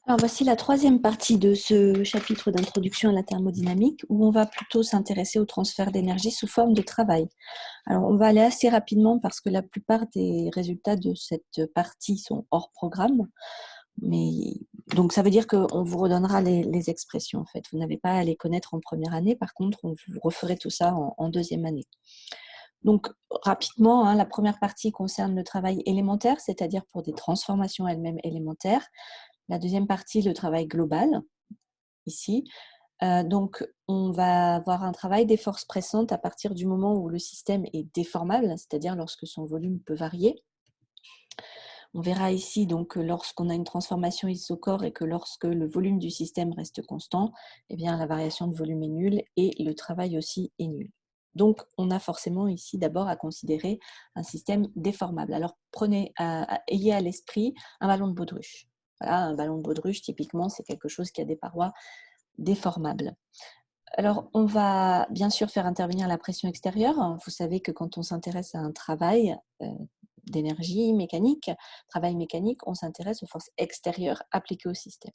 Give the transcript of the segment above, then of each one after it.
Alors voici la troisième partie de ce chapitre d'introduction à la thermodynamique où on va plutôt s'intéresser au transfert d'énergie sous forme de travail. Alors on va aller assez rapidement parce que la plupart des résultats de cette partie sont hors programme. Donc ça veut dire qu'on vous redonnera les expressions en fait. Vous n'avez pas à les connaître en première année, par contre on vous referait tout ça en deuxième année. Donc rapidement, la première partie concerne le travail élémentaire, c'est-à-dire pour des transformations elles-mêmes élémentaires. La deuxième partie, le travail global, ici. Donc, on va avoir un travail des forces pressantes à partir du moment où le système est déformable, c'est-à-dire lorsque son volume peut varier. On verra ici donc que lorsqu'on a une transformation isochore et que lorsque le volume du système reste constant, eh bien, la variation de volume est nulle et le travail aussi est nul. Donc, on a forcément ici d'abord à considérer un système déformable. Alors, ayez à l'esprit un ballon de baudruche. Voilà, un ballon de baudruche, typiquement, c'est quelque chose qui a des parois déformables. Alors, on va bien sûr faire intervenir la pression extérieure. Vous savez que quand on s'intéresse à un travail d'énergie mécanique, travail mécanique, on s'intéresse aux forces extérieures appliquées au système.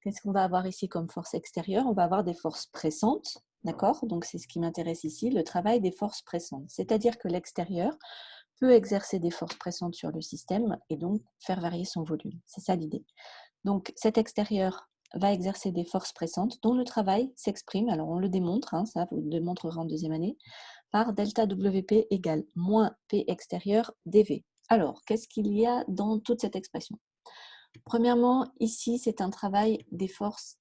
Qu'est-ce qu'on va avoir ici comme force extérieure? On va avoir des forces pressantes, d'accord? Donc, c'est ce qui m'intéresse ici, le travail des forces pressantes. C'est-à-dire que l'extérieur peut exercer des forces pressantes sur le système et donc faire varier son volume. C'est ça l'idée. Donc, cet extérieur va exercer des forces pressantes dont le travail s'exprime, alors on le démontre, ça vous le démontrerez en deuxième année, par delta WP égale moins P extérieur dV. Alors, qu'est-ce qu'il y a dans toute cette expression? Premièrement, ici, c'est un travail des forces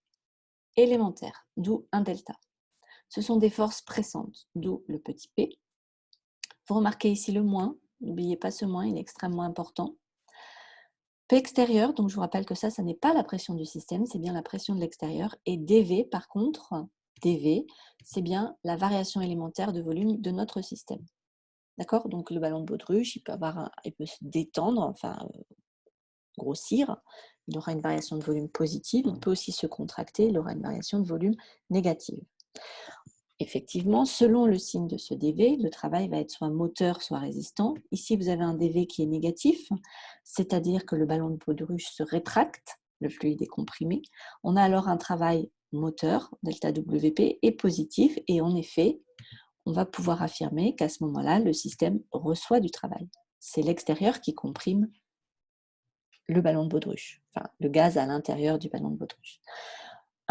élémentaires, d'où un delta. Ce sont des forces pressantes, d'où le petit p. Vous remarquez ici le moins, n'oubliez pas ce moins, il est extrêmement important. P extérieur, donc je vous rappelle que ça n'est pas la pression du système, c'est bien la pression de l'extérieur. Et dV, par contre, dV, c'est bien la variation élémentaire de volume de notre système. D'accord? Donc le ballon de baudruche, il peut se détendre, grossir, il aura une variation de volume positive, il peut aussi se contracter, il aura une variation de volume négative. Effectivement, selon le signe de ce dV, le travail va être soit moteur, soit résistant. Ici, vous avez un dV qui est négatif, c'est-à-dire que le ballon de baudruche se rétracte, le fluide est comprimé. On a alors un travail moteur, delta WP, est positif, et en effet, on va pouvoir affirmer qu'à ce moment-là, le système reçoit du travail. C'est l'extérieur qui comprime le ballon de baudruche, enfin le gaz à l'intérieur du ballon de baudruche.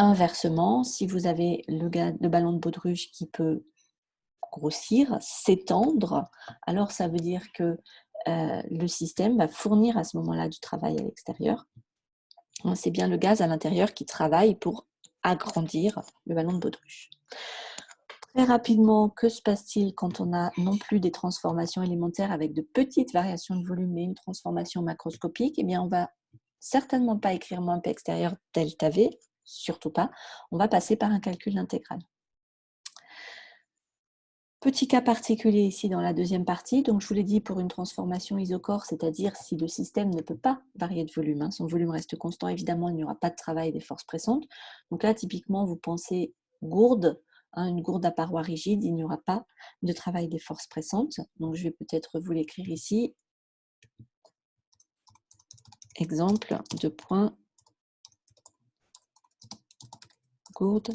Inversement, si vous avez le ballon de baudruche qui peut grossir, s'étendre, alors ça veut dire que le système va fournir à ce moment-là du travail à l'extérieur. C'est bien le gaz à l'intérieur qui travaille pour agrandir le ballon de baudruche. Très rapidement, que se passe-t-il quand on a non plus des transformations élémentaires avec de petites variations de volume, mais une transformation macroscopique? Eh bien, on va certainement pas écrire moins P extérieur delta V, surtout pas. On va passer par un calcul intégral. Petit cas particulier ici dans la deuxième partie. Donc, je vous l'ai dit, pour une transformation isochore, c'est-à-dire si le système ne peut pas varier de volume, son volume reste constant, évidemment, il n'y aura pas de travail des forces pressantes. Donc là, typiquement, vous pensez gourde, une gourde à paroi rigide, il n'y aura pas de travail des forces pressantes. Donc, je vais peut-être vous l'écrire ici. Exemple de point gourde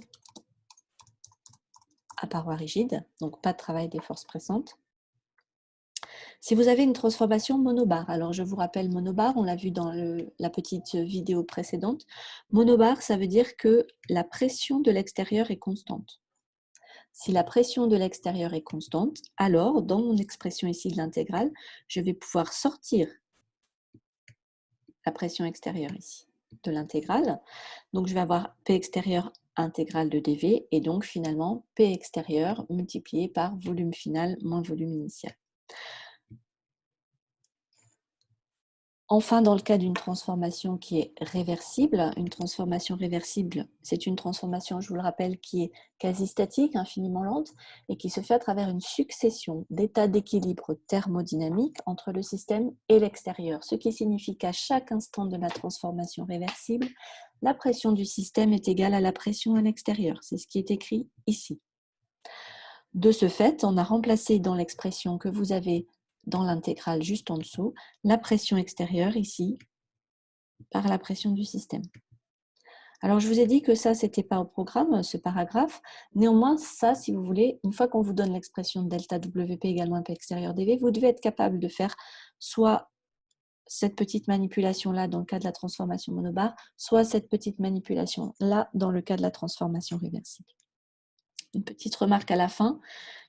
à paroi rigide, donc pas de travail des forces pressantes. Si vous avez une transformation monobar, alors je vous rappelle monobar, on l'a vu dans la petite vidéo précédente, monobar, ça veut dire que la pression de l'extérieur est constante. Si la pression de l'extérieur est constante, alors dans mon expression ici de l'intégrale, je vais pouvoir sortir la pression extérieure ici de l'intégrale. Donc je vais avoir P extérieur intégrale de dV et donc finalement P extérieur multiplié par volume final moins volume initial. Enfin, dans le cas d'une transformation qui est réversible, une transformation réversible, c'est une transformation, je vous le rappelle, qui est quasi statique, infiniment lente, et qui se fait à travers une succession d'états d'équilibre thermodynamique entre le système et l'extérieur, ce qui signifie qu'à chaque instant de la transformation réversible, la pression du système est égale à la pression à l'extérieur. C'est ce qui est écrit ici. De ce fait, on a remplacé dans l'expression que vous avez dans l'intégrale juste en dessous, la pression extérieure ici par la pression du système. Alors, je vous ai dit que ça, c'était pas au programme, ce paragraphe. Néanmoins, ça, si vous voulez, une fois qu'on vous donne l'expression delta WP égale P extérieur dV, vous devez être capable de faire soit cette petite manipulation-là dans le cas de la transformation monobar, soit cette petite manipulation-là dans le cas de la transformation réversible. Une petite remarque à la fin,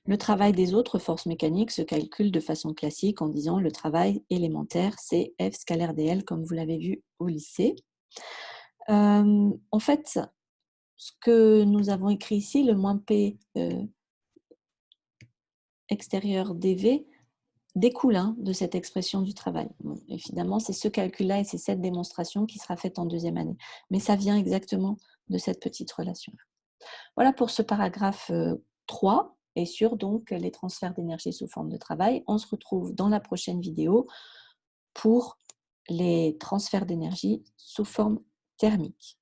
le travail des autres forces mécaniques se calcule de façon classique en disant le travail élémentaire, c'est F scalaire dl, comme vous l'avez vu au lycée. En fait, ce que nous avons écrit ici, le moins P extérieur dV, découle de cette expression du travail. Bon, évidemment, c'est ce calcul-là et c'est cette démonstration qui sera faite en deuxième année. Mais ça vient exactement de cette petite relation. Voilà pour ce paragraphe 3 et sur donc les transferts d'énergie sous forme de travail. On se retrouve dans la prochaine vidéo pour les transferts d'énergie sous forme thermique.